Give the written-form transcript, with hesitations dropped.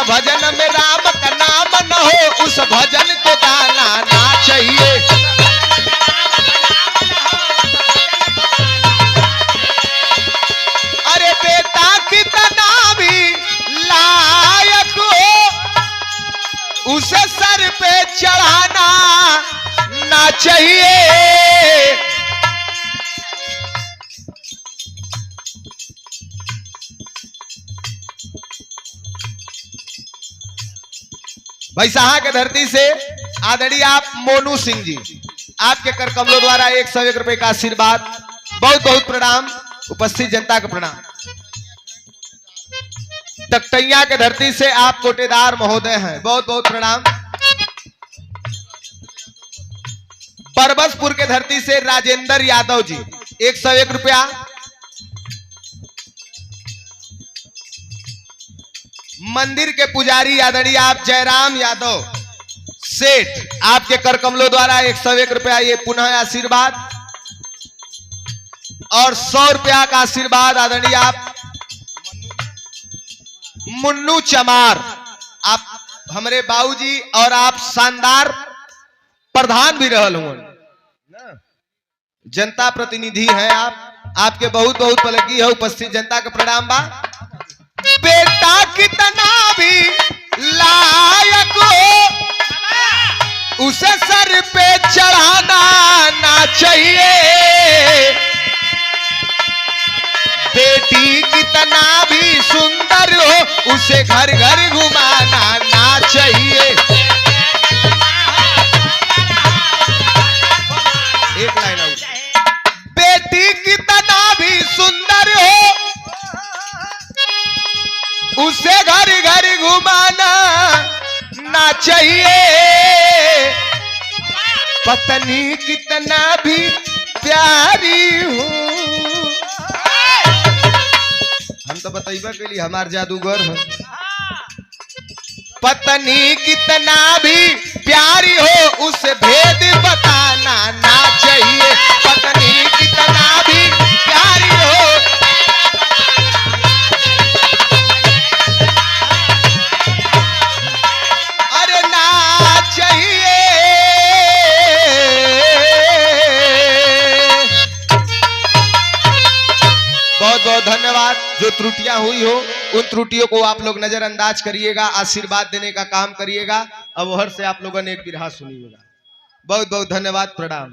भजन में राम का नाम न हो उस भजन को गाना ना चाहिए। अरे बेटा कितना भी लायक हो उसे सर पे चढ़ाना ना चाहिए। भैसाहा के धरती से आदरणीय आप मोनू सिंह जी, आपके कर कमलों द्वारा 101 रुपए का आशीर्वाद। बहुत बहुत प्रणाम, उपस्थित जनता का प्रणाम। टकटैया के धरती से आप कोटेदार महोदय हैं, बहुत बहुत प्रणाम। परबसपुर के धरती से राजेंद्र यादव जी 101 रुपया। मंदिर के पुजारी आदरणीय आप जयराम यादव सेठ, आपके कर कमलों द्वारा 101 रुपया ये पुनः आशीर्वाद। और 100 रुपया का आशीर्वाद आदरणीय आप मुन्नू चमार, आप हमारे बाबूजी और आप शानदार प्रधान भी रहल हुए, जनता प्रतिनिधि हैं आप, आपके बहुत बहुत पलकी है। उपस्थित जनता का प्रणाम बा। बेटा कितना भी लायक हो उसे सर पे चढ़ाना ना चाहिए। बेटी कितना भी सुंदर हो उसे घर घर घुमाना ना चाहिए। एक लाइन और। बेटी कितना भी सुंदर हो उसे घर घर घुमाना ना चाहिए। पत्नी कितना भी प्यारी हो, हम तो बताइबा के लिए हमार जादूगर है। पत्नी कितना भी प्यारी हो उसे भेद बताना ना चाहिए। पत्नी कितना भी प्यारी हो बहुत बहुत धन्यवाद। जो त्रुटियां हुई हो उन त्रुटियों को आप लोग नजरअंदाज करिएगा, आशीर्वाद देने का काम करिएगा। अब हर से आप लोगों ने एक बिरहा सुनिएगा। बहुत बहुत धन्यवाद, प्रणाम।